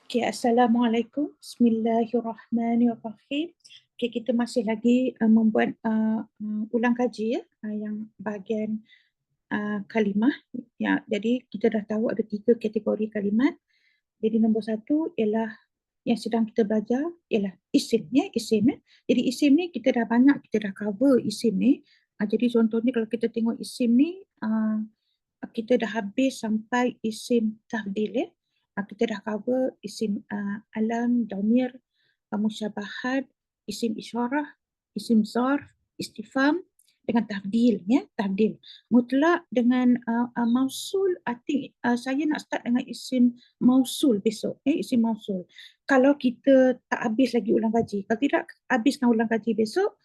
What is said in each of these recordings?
Okay, Assalamualaikum. Bismillahirrahmanirrahim. Okay, kita masih lagi membuat ulang kaji ya, yang bahagian kalimah. Ya, jadi kita dah tahu ada 3 kategori kalimat. Jadi nombor 1 ialah yang sedang kita belajar ialah isim ya, isim ya. Jadi isim ni kita dah banyak, kita dah cover isim ni. Jadi contohnya kalau kita tengok isim ni, kita dah habis sampai isim tafdil ya. Kita dah cover isim alam, dhamir, musyabahat, isim isyarah, isim zarf, istifham dengan tafdil ya, tafdil. Mutlak dengan mausul, saya nak start dengan isim mausul besok, isim mausul. Kalau kita tak habis lagi ulang kaji, kalau tidak habiskan ulang kaji besok,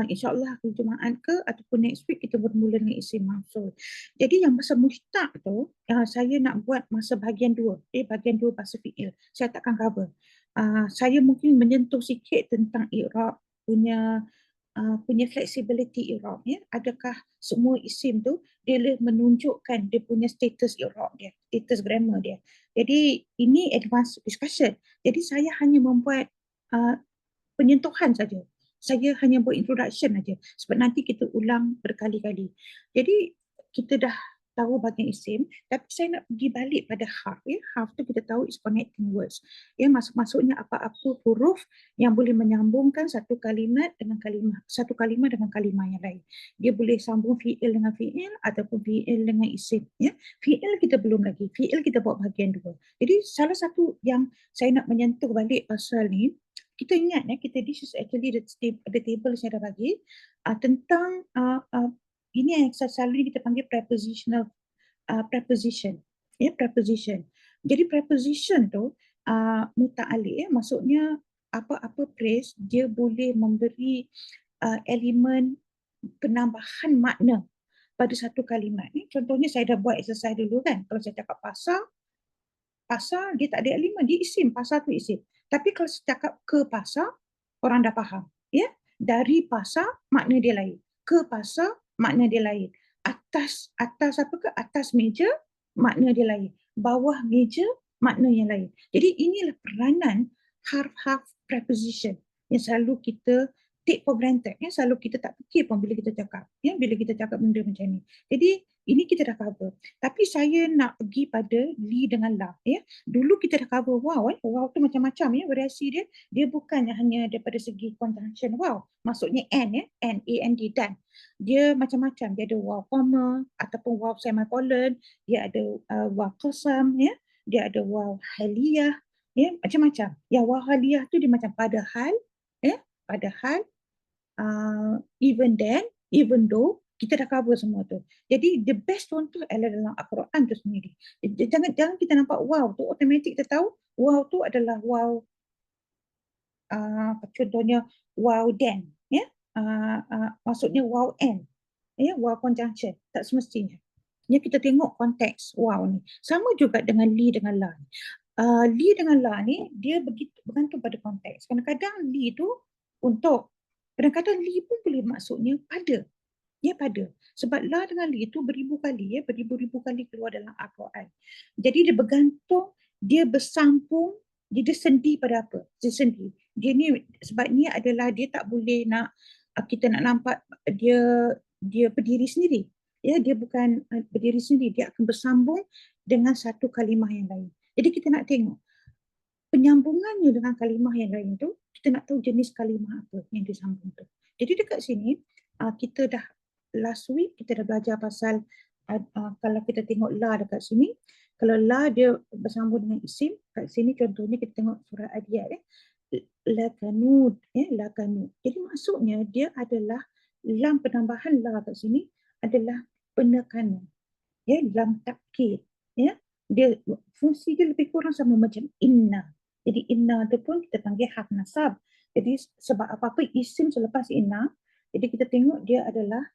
insyaAllah hari Jumaat ke ataupun next week kita bermula dengan isim mausul. Jadi yang masa mushtaq tu, saya nak buat masa bahagian 2, bahagian 2 bahasa fi'il. Saya takkan cover. Saya mungkin menyentuh sikit tentang i'rab punya flexibility i'rab ya. Adakah semua isim tu dia boleh menunjukkan dia punya status i'rab dia, status grammar dia. Jadi ini advanced discussion. Jadi saya hanya membuat uh, penyentuhan saja. Saya hanya buat introduction saja sebab nanti kita ulang berkali-kali. Jadi kita dah tahu bahagian isim, tapi saya nak pergi balik pada harf ya. Harf tu kita tahu is connecting words. Ya, maksudnya apa-apa huruf yang boleh menyambungkan satu kalimat dengan kalimah yang lain. Dia boleh sambung fi'il dengan fi'il ataupun fi'il dengan isim ya. Fi'il kita belum lagi. Fi'il kita buat bahagian 2. Jadi salah satu yang saya nak menyentuh balik pasal ni, kita ingat kita this is actually the table saya dah bagi tentang ini yang selalu kita panggil preposition ya, preposition. Jadi preposition tu muta'alliq maksudnya apa-apa phrase dia boleh memberi elemen penambahan makna pada satu kalimat ni. Contohnya saya dah buat exercise dulu kan, kalau saya cakap pasar dia tak ada elemen, dia isim, pasar tu isim. Tapi kalau saya cakap ke pasar, orang dah faham. Ya, dari pasar makna dia lain. Ke pasar makna dia lain. Atas apa ke? Atas meja makna dia lain. Bawah meja makna yang lain. Jadi inilah peranan harf-harf preposition yang selalu kita take for granted. Ya, selalu kita tak fikir pun bila kita cakap. Ya, bila kita cakap benda macam ni. Jadi ini kita dah cover. Tapi saya nak pergi pada li dengan la ya. Dulu kita dah cover wow wow tu macam-macam ya variasi dia. Dia bukan hanya daripada segi conjunction wow. Maksudnya and ya, and and dan. Dia macam-macam. Dia ada wow comma ataupun wow semicolon, dia ada wow qasam ya. Dia ada wow haliyah ya, macam-macam. Yang wow haliyah tu dia macam padahal ya, padahal even then, even though, kita dah cover semua tu. Jadi the best one tu adalah dalam Al-Quran tu sendiri. Jangan kita nampak wow tu automatik kita tahu wow tu adalah wow contohnya wow then ya. Maksudnya wow and ya, wow conjunction, tak semestinya. Ya, kita tengok konteks wow ni. Sama juga dengan li dengan la. Li dengan la ni dia begitu bergantung pada konteks. Kadang-kadang li tu untuk kadang-kadang li pun boleh maksudnya pada. Ya, pada. Sebab la dengan li itu beribu kali ya, beribu-ribu kali keluar dalam Al-Quran. Jadi dia bergantung, dia bersambung, dia sendi pada apa? Dia sendi. Dia ni sebab ni adalah dia tak boleh nak kita nak nampak dia berdiri sendiri. Ya, dia bukan berdiri sendiri, dia akan bersambung dengan satu kalimah yang lain. Jadi kita nak tengok penyambungannya dengan kalimah yang lain tu, kita nak tahu jenis kalimah apa yang disambung tu. Jadi dekat sini kita dah last week kita dah belajar pasal kalau kita tengok la dekat sini, kalau la dia bersambung dengan isim, kat sini contohnya kita tengok surah Adiyat la kanud la kanud. Jadi maksudnya dia adalah lam penambahan la kat sini adalah penekanan. Ya, lam takkid ya. Dia fungsi dia lebih kurang sama macam inna. Jadi inna tu pun kita panggil harf nasab. Jadi sebab apa-apa isim selepas inna, jadi kita tengok dia adalah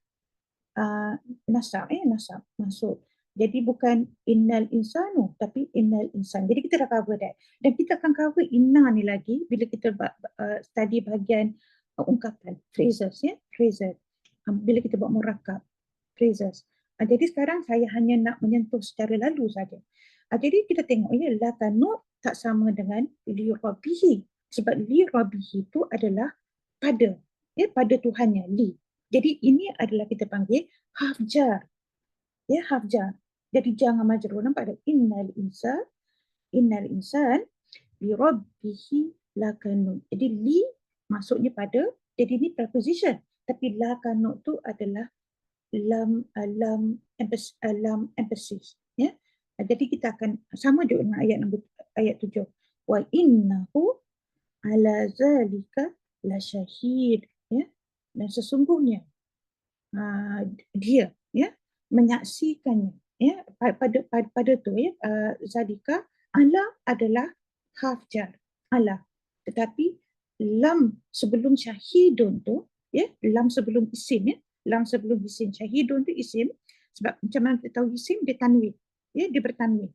nasab nasab masuk. Jadi bukan innal insanu tapi innal insan. Jadi kita dah cover that. Dan kita akan cover inna ni lagi bila kita study bahagian ungkapan phrases ya, phrases. Bila kita buat murakab phrases. Jadi sekarang saya hanya nak menyentuh secara lalu saja. Jadi kita tengok ya la kanud tak sama dengan li rabbihi. Sebab li rabbihi itu adalah pada, ya, pada Tuhannya, li. Jadi ini adalah kita panggil harf jar, ya, harf jar. Jadi jangan majrur, nampak ada innal insan li rabbihi lakanut. Jadi li maksudnya pada, jadi ini preposition. Tapi lakanut tu adalah lam emphasis, ya. Jadi kita akan sama juga dengan ayat 7. Wa innahu ala zalika lasyahid, ya. Dan sesungguhnya dia, ya, menyaksikannya, ya, pada tu, ya, zalika, ala adalah harf jar, ala, tetapi lam sebelum syahidun tu, ya, lam sebelum isim, ya, lam sebelum isim, syahidun tu isim. Sebab macam mana kita tahu isim, dia tanwin, ya, dia bertanwin.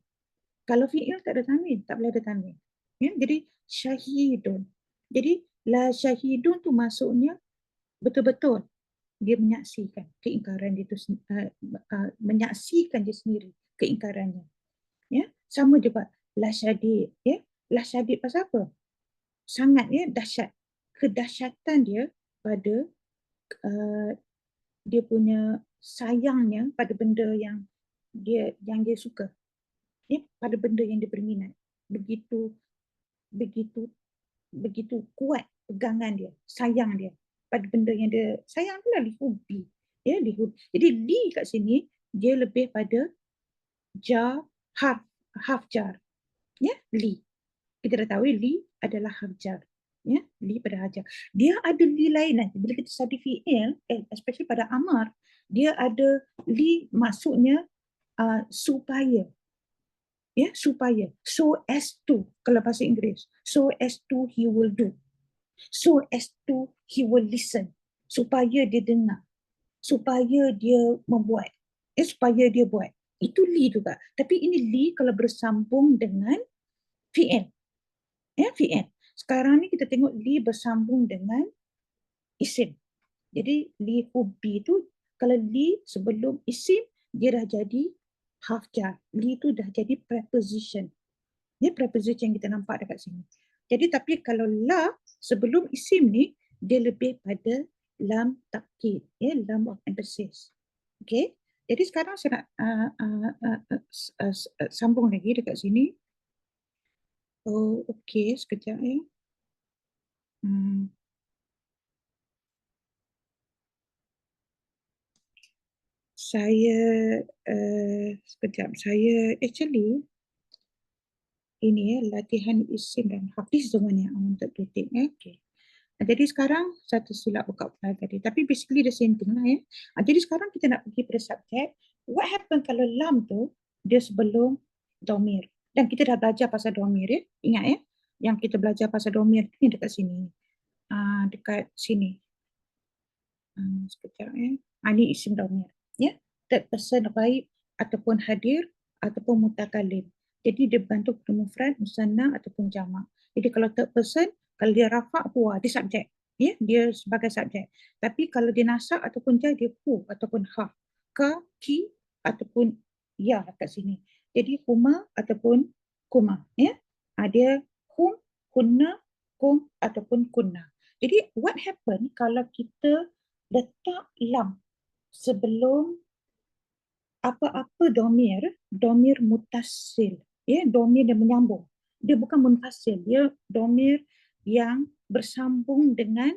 Kalau fi'il tak ada tanwin, tak boleh ada tanwin, ya. Jadi syahidun, jadi la syahidun tu maksudnya betul-betul dia menyaksikan keingkaran dia tu, menyaksikan dia sendiri keingkarannya, ya. Sama juga la syadid, ya, la syadid pasal apa? Sangat, ya, dahsyat, kedahsyatan dia pada uh, dia punya sayangnya pada benda yang dia suka, ya, pada benda yang dia berminat. Begitu begitu begitu kuat pegangan dia, sayang dia pada benda yang dia sayang, itulah lihubi, ya, lihubi. Jadi li kat sini dia lebih pada jar, harf jar, ya, li. Kita dah tahu li adalah harf jar, ya, li pada harf jar. Dia ada li lain nanti bila kita study fi'il, especially pada amar, dia ada li maksudnya supaya, ya, supaya, so as to, kalau bahasa Inggeris, so as to he will do, so as to he will listen, supaya dia dengar, supaya dia membuat, supaya dia buat. Itu li juga. Tapi ini li kalau bersambung dengan fi'il, ya, fi'il. Sekarang ni kita tengok li bersambung dengan isim. Jadi li hubbi tu, kalau li sebelum isim, dia dah jadi harf jar. Li tu dah jadi preposition. Ini preposition yang kita nampak dekat sini. Jadi tapi kalau la sebelum isim ni, dia lebih pada lam takkid, ya, lam of emphasis. Okey. Jadi sekarang saya nak sambung lagi dekat sini. Oh, okey, sekejap, ya. Saya sekejap. Saya actually ini, ya, latihan isim dan harf. This is the one yang I wanted to take, ya. Okay. Jadi sekarang satu silap buka file tadi. Tapi basically the same thing lah, ya. Jadi sekarang kita nak pergi pada subjek. What happen kalau lam tu dia sebelum domir? Dan kita dah belajar pasal domir, ya. Ingat, ya. Yang kita belajar pasal domir ni dekat sini. Dekat sini. Sekejap, ya. Ini isim domir, ya. Third person ghaib ataupun hadir ataupun mutakalim. Jadi dia bergantung pada mufrad, musanna ataupun jamak. Jadi kalau third person, kalau dia rafa' huwa, dia subjek, ya, dia sebagai subjek. Tapi kalau dia nasab ataupun jar, dia hu ataupun ha, ka, ki ataupun ya kat sini. Jadi huma ataupun kuma, ya. Dia hum, hunna, kum ataupun kunna. Jadi what happen kalau kita letak lam sebelum apa-apa domir mutasil, ya, domir yang menyambung. Dia bukan munfasil, dia domir yang bersambung dengan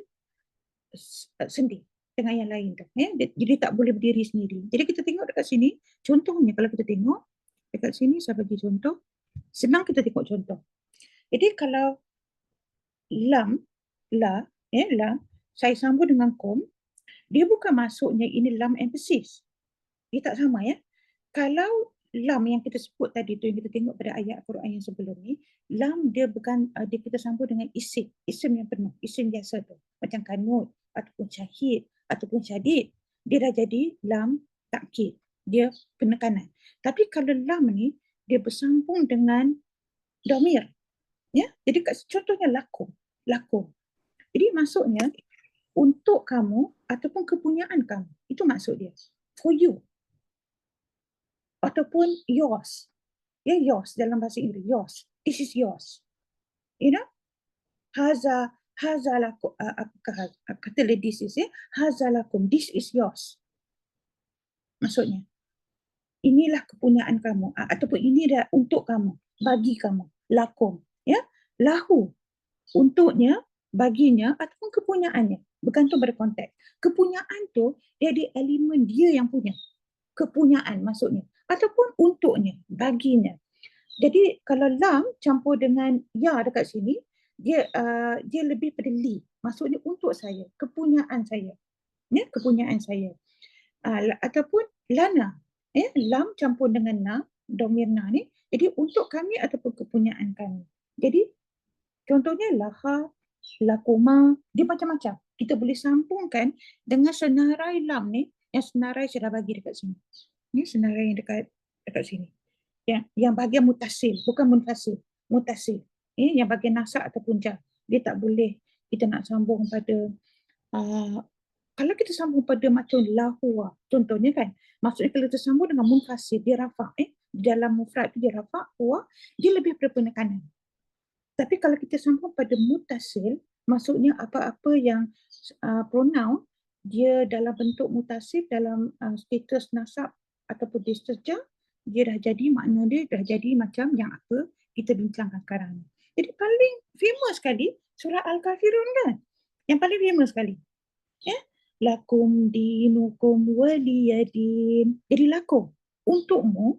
sendi dengan yang lain tu, ya. Jadi tak boleh berdiri sendiri. Jadi kita tengok dekat sini, contohnya kalau kita tengok dekat sini, saya bagi contoh. Senang kita tengok contoh. Jadi kalau lam, la, ya, lam, saya sambung dengan kum, dia bukan maksudnya ini lam emphasis. Dia tak sama, ya. Kalau lam yang kita sebut tadi tu, yang kita tengok pada ayat Quran yang sebelum ni, lam dia bukan, dia kita sambung dengan isim yang penuh, isim biasa tu. Macam kanut, ataupun syahid, ataupun syadid. Dia dah jadi lam takkid. Dia penekanan. Tapi kalau lam ni, dia bersambung dengan domir. Ya? Jadi contohnya lakum. Jadi maksudnya, untuk kamu ataupun kepunyaan kamu. Itu maksud dia. For you. Ataupun yours. Ya, yours dalam bahasa Inggeris, yours. This is yours. You know, haza lakum, kata ladies is ya, haza lakum, this is yours. Maksudnya, inilah kepunyaan kamu, ataupun ini dah untuk kamu, bagi kamu, lakum, ya, lahu, untuknya, baginya, ataupun kepunyaannya, bergantung pada konteks. Kepunyaan tu dia ada elemen dia yang punya, kepunyaan maksudnya, ataupun untuknya, baginya. Jadi kalau lam campur dengan ya dekat sini, dia lebih pada li, maksudnya untuk saya, kepunyaan saya, ya, kepunyaan saya. Ataupun lana, ya, lam campur dengan na, domir na ni, jadi untuk kami ataupun kepunyaan kami. Jadi contohnya laha, lakuma, dia macam-macam. Kita boleh sambungkan dengan senarai lam ni, yang senarai saya dah bagi dekat sini. Ni senarai yang dekat sini. Yang bahagian mutasil, bukan munfasil, mutasil. Yang bahagian nasab ataupun jar. Dia tak boleh kita nak sambung pada kalau kita sambung pada macam lahua, contohnya kan, maksudnya kalau kita sambung dengan munfasil, dia rafa', dalam mufrad tu dia rafa', huwa, dia lebih pada penekanan. Tapi kalau kita sambung pada mutasil, maksudnya apa-apa yang pronoun, dia dalam bentuk mutasil, dalam status nasab ataupun status jar, dia dah jadi, makna dia dah jadi macam yang apa kita bincangkan sekarang ni. Jadi paling famous sekali surah Al-Kafirun kan? Yang paling famous sekali. Ya? Lakum dinukum waliyadin. Jadi lakum, untukmu,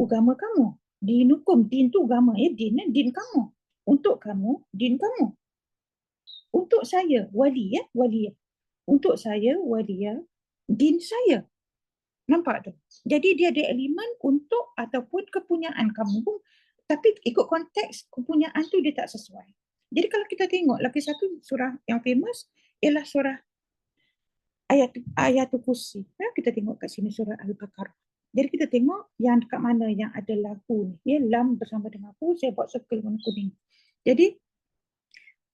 agama kamu. Dinukum, din tu agama, din kamu. Untuk kamu, din kamu. Untuk saya, wali, wali. Untuk saya, wali, din saya. Nampak tu? Jadi dia ada elemen untuk ataupun kepunyaan kamu pun, tapi ikut konteks kepunyaan tu dia tak sesuai. Jadi kalau kita tengok lagi satu surah yang famous ialah surah Ayatul Kursi. Kita tengok kat sini surah Al-Baqarah. Jadi kita tengok yang dekat mana yang ada lahu ni. Ya, lam bersama dengan hu, saya buat circle warna kuning. Jadi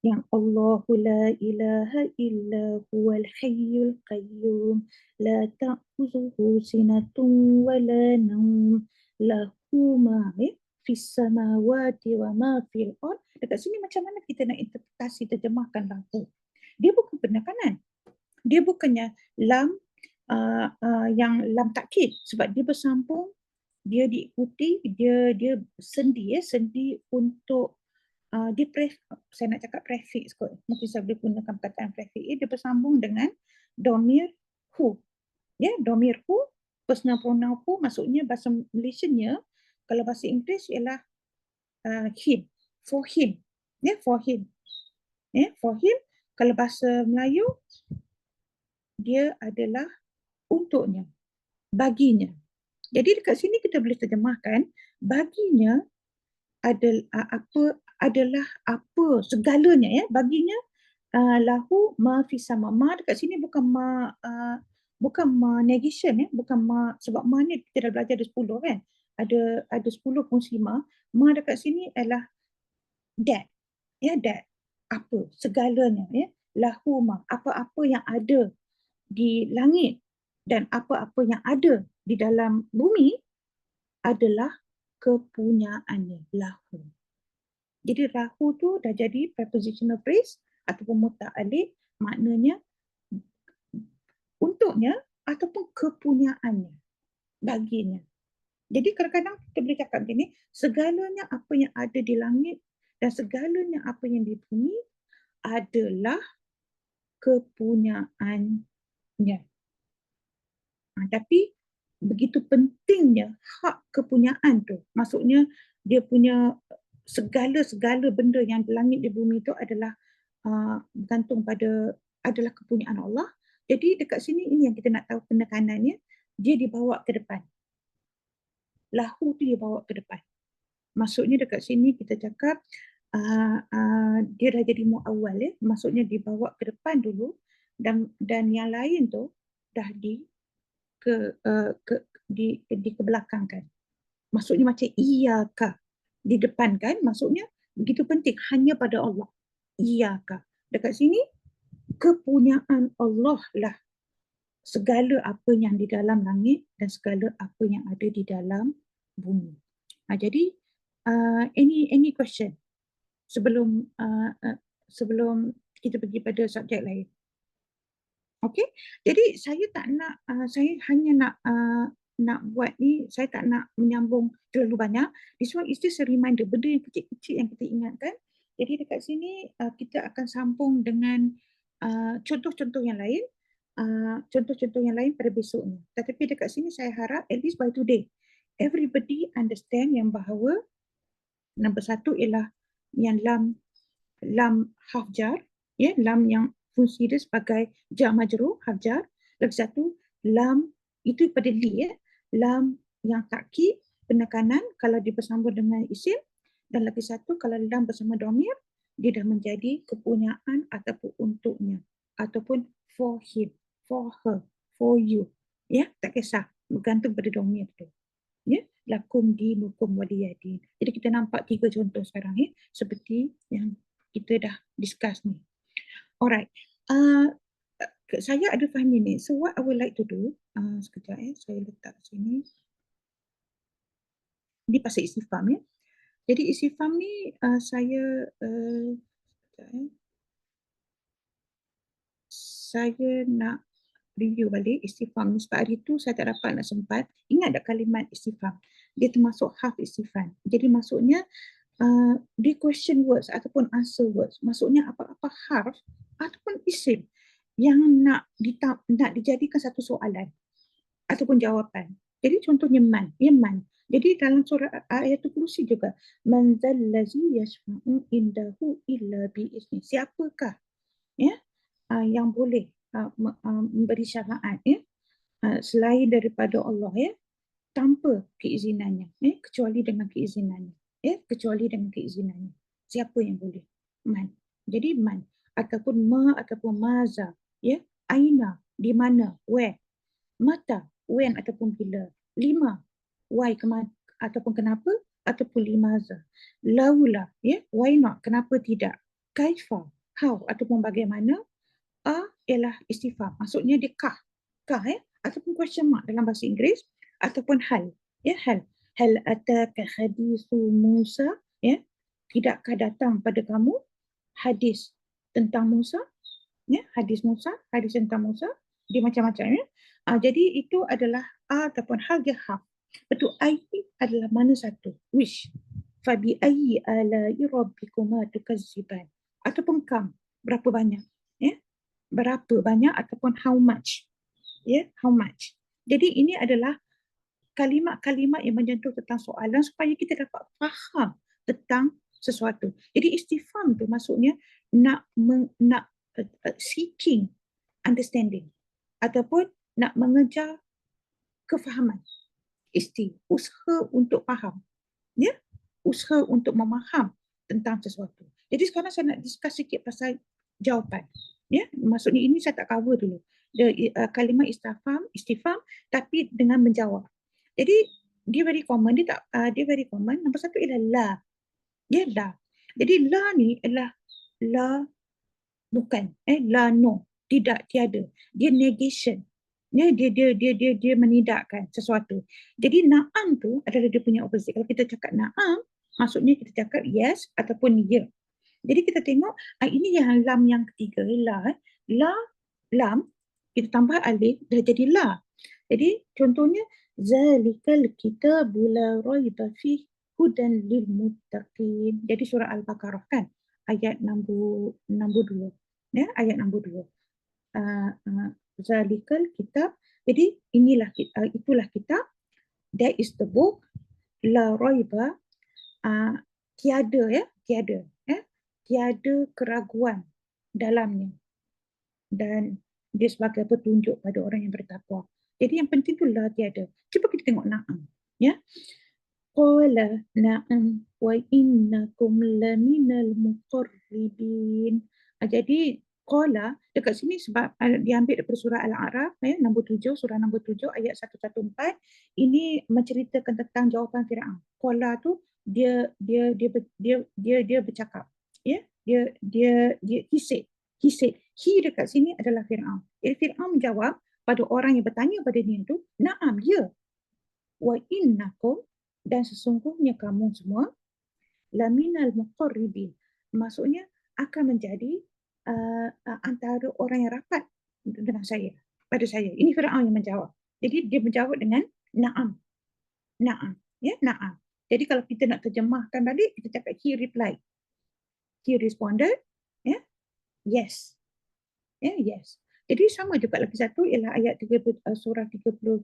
yang Allahu la ilaha illa huwal hayyul qayyum la ta'khuzuhu sinatun wa la nawm lahu ma fis samawati wa ma fil ard. Dekat sini macam mana kita nak interpretasi terjemahkan lahu? Dia bukan penekanan. Dia bukannya lam yang lam takkid, sebab dia bersambung, dia diikuti, dia sendi untuk saya nak cakap prefix kot. Mungkin saya boleh gunakan perkataan prefix. Dia bersambung dengan domir hu. Ya, domir hu, personal pronoun hu, maksudnya bahasa Malaysianya, kalau bahasa Inggeris ialah him, for him. Ya, for him. Ya, for him. Kalau bahasa Melayu, dia adalah untuknya, baginya. Jadi dekat sini kita boleh terjemahkan baginya adalah apa segalanya, ya, baginya lahu ma fi sama. Ma dekat sini bukan ma negation, ya, bukan ma, sebab ma ni kita dah belajar ada 10 kan. Ada 10 fungsi ma. Ma dekat sini adalah that. Ya, that. Apa segalanya, ya. Lahu ma, apa-apa yang ada di langit dan apa-apa yang ada di dalam bumi adalah kepunyaannya, lahu. Jadi lahu tu dah jadi prepositional phrase ataupun muta'alliq, maknanya untuknya ataupun kepunyaannya, baginya. Jadi kadang-kadang kita boleh cakap begini, segalanya apa yang ada di langit dan segalanya apa yang di bumi adalah kepunyaannya. Tapi begitu pentingnya hak kepunyaan tu. Maksudnya dia punya segala-segala benda yang di langit di bumi itu adalah bergantung pada, adalah kepunyaan Allah. Jadi dekat sini ini yang kita nak tahu penekanannya, dia dibawa ke depan. Lahu tu dibawa ke depan. Maksudnya dekat sini kita cakap dia dah jadi mu'awwal, ya. Maksudnya dibawa ke depan dulu dan yang lain tu dah dikebelakangkan. Maksudnya macam iyaka di depan kan, maksudnya begitu penting hanya pada Allah. Iyaka. Dekat sini kepunyaan Allah lah segala apa yang di dalam langit dan segala apa yang ada di dalam bumi. Jadi any question sebelum sebelum kita pergi pada subjek lain. Okey, jadi saya tak nak, saya hanya nak buat ni, saya tak nak menyambung terlalu banyak. This one is just a reminder, benda yang kecil-kecil yang kita ingatkan. Jadi dekat sini kita akan sambung dengan contoh-contoh yang lain, contoh-contoh yang lain pada besoknya. Tetapi dekat sini saya harap at least by today, everybody understand yang bahawa nombor satu ialah yang lam harf jar, ya, lam yang fungsi dia sebagai jar majrur, harf jar. Lagi satu, lam itu pada li, ya, lam yang takkid, penekanan kalau dia bersambung dengan isim. Dan lagi satu, kalau lam bersama dhamir, dia dah menjadi kepunyaan ataupun untuknya, ataupun for him, for her, for you. Ya, tak kisah, bergantung pada dhamir tu. Ya, lakum dinukum waliyadin. Jadi kita nampak 3 contoh sekarang, ya, seperti yang kita dah discuss ni. Alright. Saya ada 5 minit. So what I would like to do, sekejap saya letak sini. Ini pasal istifham, ya. Jadi istifham ni saya nak review balik istifham ni sebab hari tu saya tak dapat nak sempat. Ingat tak kalimat istifham? Dia termasuk harf istifham. Jadi maksudnya dia question words ataupun answer words. Maksudnya apa-apa harf ataupun isim yang nak dijadikan satu soalan ataupun jawapan. Jadi contohnya man, ya man. Jadi dalam surah ayatul kursi juga, man zallazi yashfa'u indahu illa bi'izni. Siapakah, ya, yang boleh memberi syafaat, ya, selain daripada Allah, ya, tanpa keizinannya, kecuali dengan keizinannya. Kecuali dengan keizinannya. Siapa yang boleh? Man. Jadi man ataupun ma ataupun maza, ya, aina, di mana, where, mata, when ataupun bila, lima, why, ataupun kenapa, ataupun limaza, laula, ya, why not, kenapa tidak, kaifa, how ataupun bagaimana, ialah istifham, maksudnya dia kah, ataupun question mark dalam bahasa Inggeris, ataupun hal, ya, hal ataka hadithu Musa, ya, tidakkah datang pada kamu hadis tentang Musa, ya, hadis tentang Musa, dia macam-macam, ya. Jadi itu adalah ataupun hal dia hal. Betul, ai adalah mana satu, which, fabi ayyi ala'i rabbikuma tukazziban, ataupun kam, berapa banyak, ya, berapa banyak ataupun how much, ya, how much. Jadi ini adalah kalimat-kalimat yang menyentuh tentang soalan supaya kita dapat faham tentang sesuatu. Jadi istifham tu maksudnya nak seeking understanding ataupun nak mengejar kefahaman. Usaha untuk faham, ya, usaha untuk memaham tentang sesuatu. Jadi sekarang saya nak discuss sikit pasal jawapan, ya. Maksudnya ini saya tak cover dulu. Kalimat istifham tapi dengan menjawab. Jadi dia very common, dia very common. Nombor satu ialah la. Ya, la. Jadi la ni adalah la bukan, la no, tidak, tiada. Dia negation. Ya, dia menidakkan sesuatu. Jadi na'am tu adalah dia punya opposite. Kalau kita cakap na'am, maksudnya kita cakap yes ataupun ya. Jadi kita tengok ini yang lam yang ketiga, la. La, lam, kita tambah alif, dah jadi la. Jadi contohnya zalikal kitabu la raiba fihi hudan lil muttaqin. Jadi surah Al-Baqarah kan, ayat nombor 2. Ya, ayat nombor 2. Zalikal kitab. Jadi itulah kitab. That is the book. La raiba, tiada, ya, tiada, tiada keraguan dalamnya. Dan dia sebagai petunjuk pada orang yang bertakwa. Jadi yang penting tu la tiada. Cuba kita tengok na'am, ya. Qala na'am wa innakum laminal muqarribin. Jadi qala dekat sini sebab diambil daripada surah Al-A'raf, nombor 7, surah nombor 7 ayat 114. Ini menceritakan tentang jawapan Firaun. Qala tu dia bercakap, ya. He said. He dekat sini adalah Firaun. Jadi Firaun menjawab pada orang yang bertanya pada dia tu, na'am, ya. Wa innakum, dan sesungguhnya kamu semua laminal muqarribin. Maksudnya akan menjadi antara orang yang rapat dengan saya, pada saya. Ini Firaun yang menjawab. Jadi dia menjawab dengan na'am. Na'am. Ya, na'am. Jadi kalau kita nak terjemahkan balik, kita cakap he replied. He responded, ya, yes. Ya, yes. Jadi sama juga lagi satu ialah ayat 30, surah 37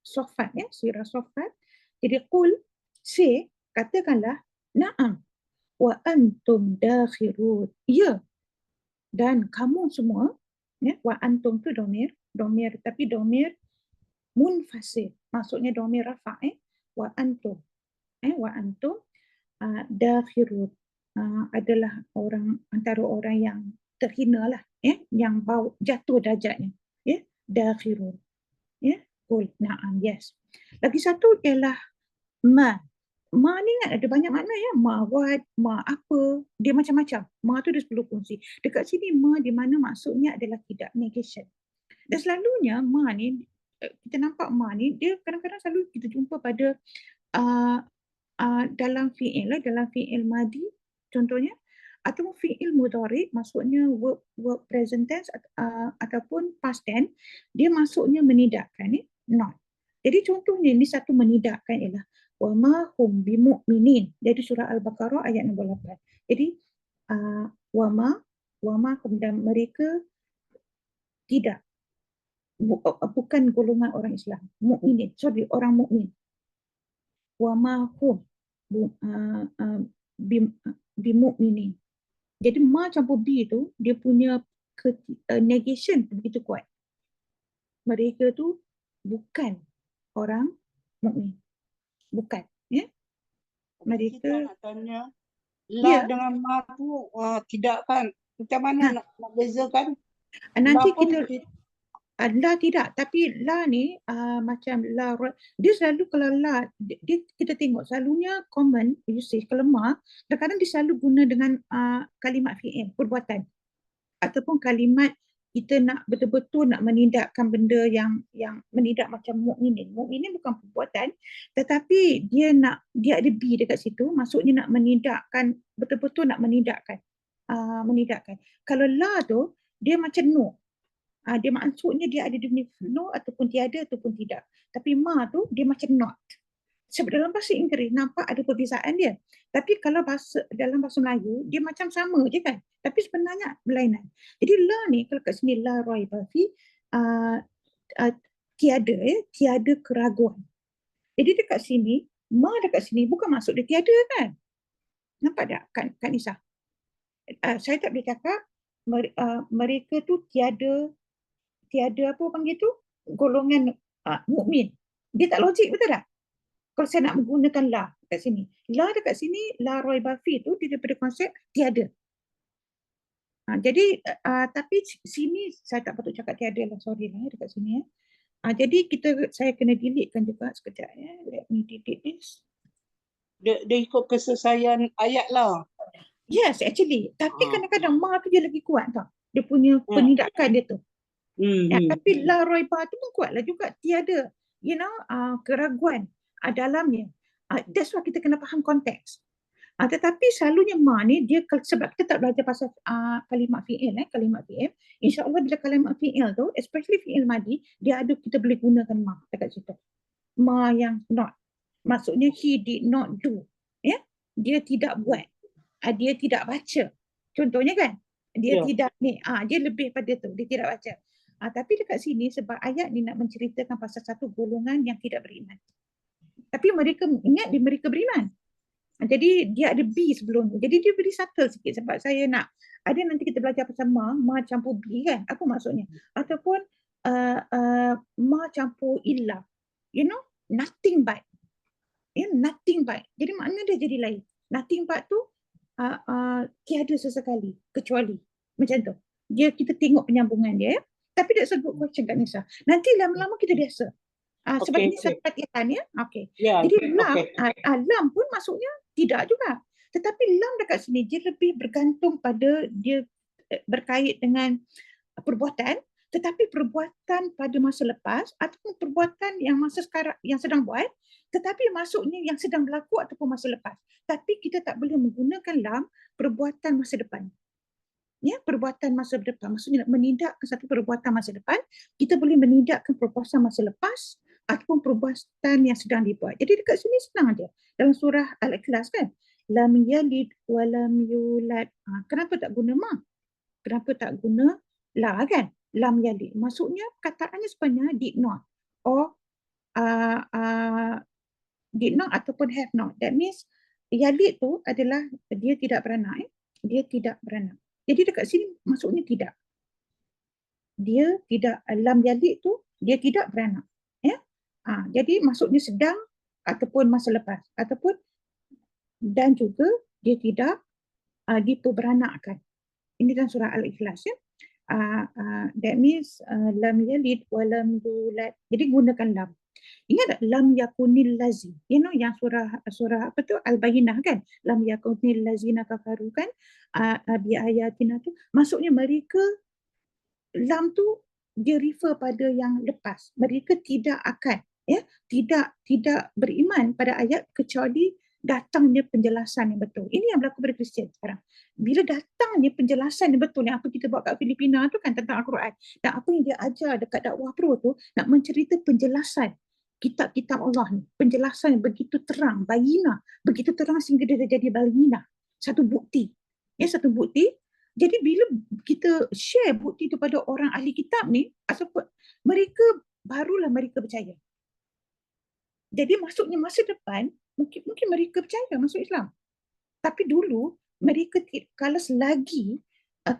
Saffat, ya, surah Saffat. Jadi qul, say, katakanlah na'am wa antum dakhirun. Ya, dan kamu semua, ya, wa antum tu domir, tapi domir munfasil. Maksudnya domir rafa', wa antum. Wa antum dakhirun, adalah orang antara orang yang terhina lah, yang bau jatuh darjatnya, dakhirun, qul na'am, yes. Lagi satu ialah ma. Ma ni kan ada banyak makna, ya. Ma what, ma apa, dia macam-macam. Ma tu ada 10 fungsi. Dekat sini ma di mana maksudnya adalah tidak, negation. Dan selalunya ma ni, kita nampak ma ni, dia kadang-kadang selalu kita jumpa pada dalam fi'il, dalam fi'il madi contohnya, atau fi'il mudhari, maksudnya verb present tense, ataupun past tense, dia maksudnya menidakkan, not. Jadi contohnya ini satu menidakkan ialah wa ma hum bimu'minin. Jadi surah Al-Baqarah ayat nombor 8. Jadi wa ma hum, dan mereka tidak, bukan golongan orang Islam, mukminin, orang mukmin. Wa ma hum bimu'minin. Jadi ma campur bi tu dia punya negation begitu kuat. Mereka tu bukan orang mukmin. Bukan, ya. Mereka, kita nak tanya la dengan ma tu tidak kan? Macam mana nak bezakan? Nanti La pun kita la tidak, tapi la ni macam la, dia selalu kalau la dia, kita tengok selalunya common usage, kalau ma kadang-kadang dia selalu guna dengan kalimat fi'il, perbuatan, ataupun kalimat kita nak betul-betul nak menidakkan benda yang menidak macam mukminin. Mukminin bukan perbuatan, tetapi dia ada bi dekat situ, maksudnya nak menidakkan, betul-betul nak menidakkan. Kalau la tu dia macam no. Dia maksudnya dia ada dia no ataupun tiada ataupun tidak. Tapi ma tu dia macam not. Sebab dalam bahasa Inggeris nampak ada perbezaan dia. Tapi kalau dalam bahasa Melayu dia macam sama je kan. Tapi sebenarnya berlainan. Jadi la ni kalau kat sini la raiba fi, tiada, tiada keraguan. Jadi dekat sini ma dekat sini bukan maksud dia tiada kan. Nampak tak Kak Nisa? Saya tak boleh cakap mereka tu tiada apa panggil tu, golongan mukmin. Dia tak logik, betul tak? Kalau saya nak menggunakan la dekat sini. La dekat sini, la raiba fi tu dia daripada konsep tiada. Jadi tapi sini saya tak patut cakap tiada lah, sorry lah dekat sini. Jadi saya kena deletekan juga sekejap. Let me delete this. Dia ikut kesesuaian ayat lah. Yes, actually. Tapi kadang-kadang ma tu dia lagi kuat tau. Dia punya penindakan dia tu. Tapi la raiba tu pun kuatlah juga, tiada, keraguan dalamnya. That's why kita kena faham konteks. Tetapi selalunya ma ni dia, sebab kita tak belajar pasal kalimat fi'il, kalimat fi'il, insya-Allah bila kalimat fi'il tu, especially fi'il madi, dia ada, kita boleh gunakan ma dekat situ. Ma yang not. Maksudnya he did not do. Dia tidak buat. Dia tidak baca. Contohnya kan? Dia tidak ni, dia lebih pada tu, dia tidak baca. Tapi dekat sini sebab ayat ni nak menceritakan pasal satu golongan yang tidak beriman. Tapi mereka ingat mereka beriman. Jadi dia ada B sebelum tu. Jadi dia beri subtle sikit sebab saya nak, ada nanti kita belajar pasal ma campur B kan. Apa maksudnya? Ataupun ma campur illa. Nothing but. Nothing but. Jadi makna dia jadi lain. Nothing but tu tiada sesekali, kecuali. Macam tu. Kita tengok penyambungan dia. Tapi that's a good question Kak Nisa. Nanti lama-lama kita biasa. Sebab ini satu latihan ya. Jadi lam pun maksudnya tidak juga. Tetapi lam dekat sini dia lebih bergantung pada dia berkait dengan perbuatan. Tetapi perbuatan pada masa lepas ataupun perbuatan yang masa sekarang yang sedang buat, tetapi maksudnya yang sedang berlaku ataupun masa lepas. Tapi kita tak boleh menggunakan lam perbuatan masa depan. Ya, perbuatan masa depan. Maksudnya menindakkan satu perbuatan masa depan, kita boleh menindakkan perbuatan masa lepas ataupun perbuatan yang sedang dibuat. Jadi dekat sini senang aja. Dalam surah Al-Ikhlas kan, lam yalid wa lam yulad. Kenapa tak guna ma? Kenapa tak guna la kan? Lam yalid. Maksudnya perkataannya sebenarnya did not or uh, uh, did not ataupun have not. That means yalid tu adalah dia tidak beranak. Dia tidak beranak. Jadi dekat sini maksudnya tidak. Dia tidak, lam yalid tu dia tidak beranak. Ya? Jadi maksudnya sedang ataupun masa lepas. Ataupun dan juga dia tidak diperberanakkan. Ini dalam surah Al-Ikhlas ya. That means lam yalid wa lam yulad. Jadi gunakan lam. Ingat tak lam yakunil lazi? You know yang surah apa tu Al-Bayyinah kan? Lam yakunil lazina kafaru kan? Bi ayatina tu. Maksudnya mereka lam tu dia refer pada yang lepas. Mereka tidak akan tidak beriman pada ayat kecuali datangnya penjelasan yang betul. Ini yang berlaku pada Kristian sekarang. Bila datangnya penjelasan yang betul yang apa kita buat kat Filipina tu kan tentang Al-Quran dan apa yang dia ajar dekat dakwah pro tu nak mencerita penjelasan kitab-kitab Allah ni. Penjelasan yang begitu terang, bayina, begitu terang sehingga dia jadi bayina. Satu bukti. Satu bukti. Jadi bila kita share bukti itu pada orang ahli kitab ni, mereka barulah mereka percaya. Jadi maksudnya masa depan mungkin mereka percaya masuk Islam. Tapi dulu mereka kalau selagi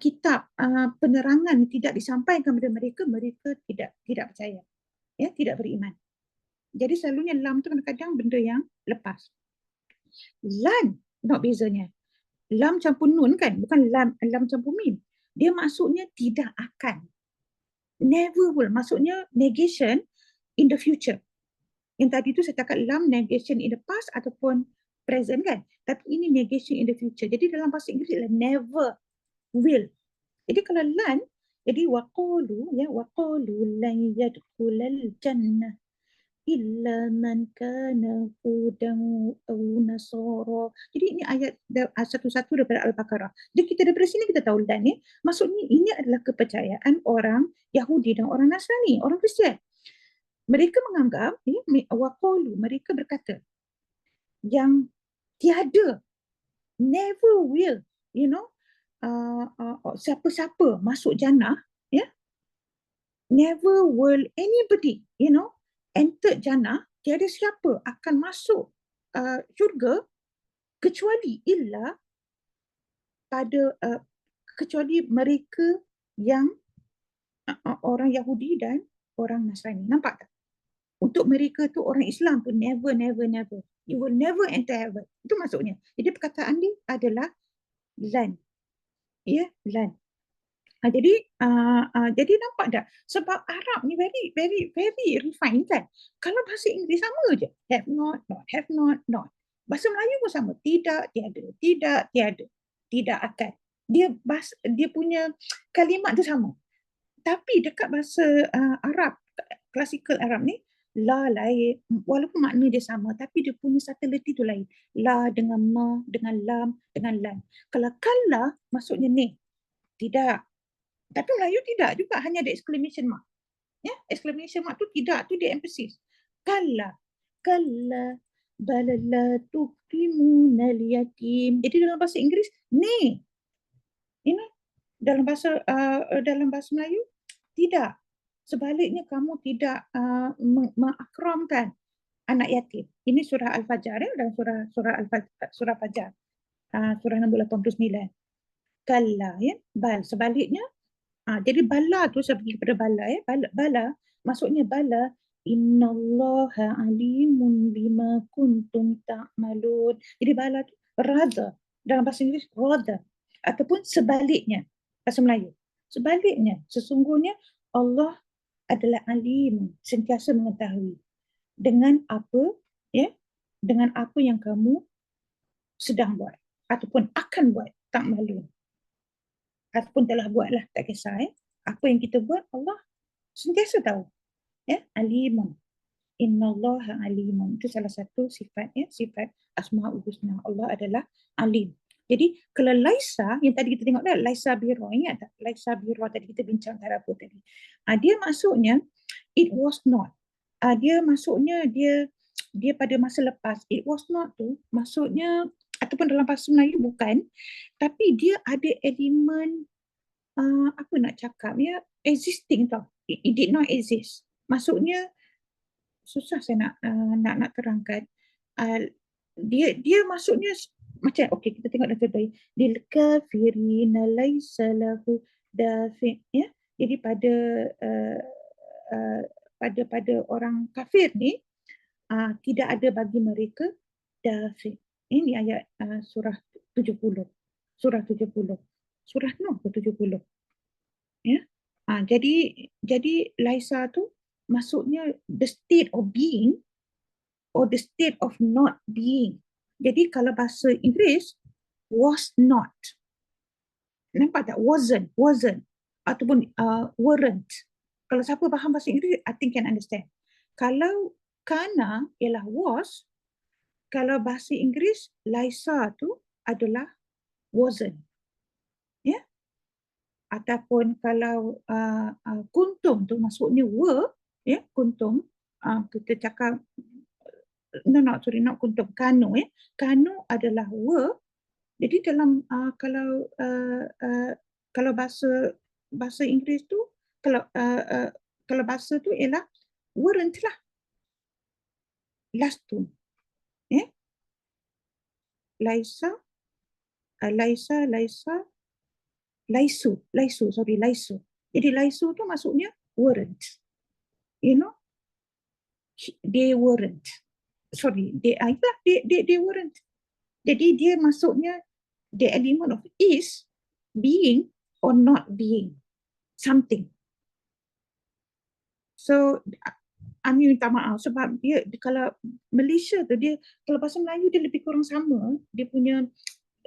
kitab penerangan tidak disampaikan kepada mereka, mereka tidak percaya. Ya, tidak beriman. Jadi selalunya lam tu kadang-kadang benda yang lepas. Lan, nak bezanya. Lam campur nun kan, bukan lam campur mim. Dia maksudnya tidak akan. Never will. Maksudnya negation in the future. Yang tadi tu saya cakap lam negation in the past ataupun present kan. Tapi ini negation in the future. Jadi dalam bahasa Inggeris adalah never will. Jadi kalau lan, jadi waqalu lan yadkhulal jannah illa man kana hudan aw nasara. Jadi ini ayat satu-satu daripada Al-Baqarah. Jadi kita daripada sini kita tahu dan maksudnya ini adalah kepercayaan orang Yahudi dan orang Nasrani, orang Kristian. Mereka menganggap waqalu, mereka berkata yang tiada, never will, siapa-siapa masuk jannah, never will anybody, enter jannah, tiada siapa akan masuk syurga kecuali kecuali mereka yang orang Yahudi dan orang Nasrani. Nampak tak? Untuk mereka tu orang Islam pun never. You will never enter heaven. Itu maksudnya. Jadi perkataan ni adalah lan. Lan. Jadi nampak tak? Sebab Arab ni very refined kan. Kalau bahasa Inggeris sama je. Have not, not. Bahasa Melayu pun sama. Tidak, tiada. Tidak akan. Dia punya kalimat tu sama. Tapi dekat bahasa Arab, klasikal Arab ni, la lain. Walaupun makna dia sama, tapi dia punya subtlety tu lain. La dengan ma, dengan lam, dengan lan. Kalau kalla, maksudnya ni. Tidak. Tapi Melayu tidak juga, hanya ada exclamation mark. Exclamation mark tu tidak, tu dia emphasis. Kalla, balala tukrimunal yatim. Jadi dalam bahasa Inggeris, ni. Dalam bahasa Melayu, tidak. Sebaliknya kamu tidak mengakramkan anak yatim. Ini surah Al-Fajr dan surah Fajar. Surah nombor 89. Kalla, bal. Sebaliknya, jadi bala tu saya pergi kepada bala bala maksudnya bala innallaha alimun bima kuntum ta'malun. Jadi bala tu rather dalam bahasa Inggeris rather ataupun sebaliknya bahasa Melayu. Sebaliknya sesungguhnya Allah adalah alim, sentiasa mengetahui dengan apa dengan apa yang kamu sedang buat ataupun akan buat ta'malun. Ataupun telah buatlah, tak kisah. Apa yang kita buat, Allah sentiasa tahu. Ya, alimun. Innallaha alimun. Itu salah satu sifat, ya, sifat Asmaul Husna. Allah adalah alim. Jadi kalau Laisa yang tadi kita tengok dah, Laisa biro, ingat tak? Laisa biro tadi kita bincang tarabur tadi. Dia maksudnya it was not. Dia maksudnya dia pada masa lepas. It was not tu maksudnya ataupun dalam bahasa Melayu bukan, tapi dia ada elemen apa nak cakap ya, existing tau. It did not exist. Maksudnya susah saya nak terangkan. Dia maksudnya macam okey, kita tengok dalam tadi, lil kafirina laisa lahu dafi, ya. Jadi pada uh, uh, pada orang kafir ni tidak ada bagi mereka dafi. Ini ayat surah 70. Surah 70. Surah Nuh ke 70. Ya. Jadi laisa tu maksudnya the state of being or the state of not being. Jadi kalau bahasa Inggeris was not. Nampak tak? Wasn't ataupun weren't. Kalau siapa faham bahasa Inggeris, I think can understand. Kalau kana ialah was, kalau bahasa Inggeris laisa tu adalah wasn't. Ya. Ataupun kalau kuntum tu maksudnya were, ya, kuntum, kita cakap not kuntum, kanu, ya. Kanu adalah were. Jadi dalam kalau bahasa Inggeris tu, kalau bahasa tu ialah weren't lah, lastum, ya. Laisa, laisu. Jadi laisu tu maksudnya weren't, you know, they weren't. They weren't. Jadi dia maksudnya the element of is being or not being something. So Ami minta maaf sebab dia kalau Malaysia tu dia, kalau bahasa Melayu dia lebih kurang sama, dia punya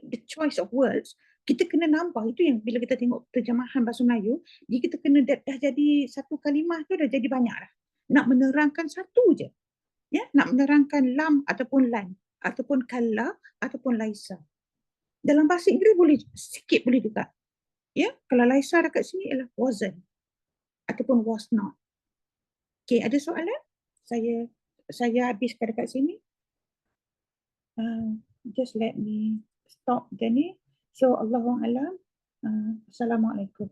the choice of words. Kita kena nambah, itu yang bila kita tengok terjemahan bahasa Melayu, kita kena dah jadi satu kalimah tu dah jadi banyak dah. Nak menerangkan satu je. Ya, nak menerangkan lam ataupun lan ataupun kalla ataupun laisa. Dalam bahasa Inggeris boleh sikit boleh juga. Ya, kalau laisa dekat sini ialah wasn't ataupun was not. Okey, ada soalan? Saya habiskan dekat sini. Just let me stop the ni. So Allahu a'lam. Assalamualaikum.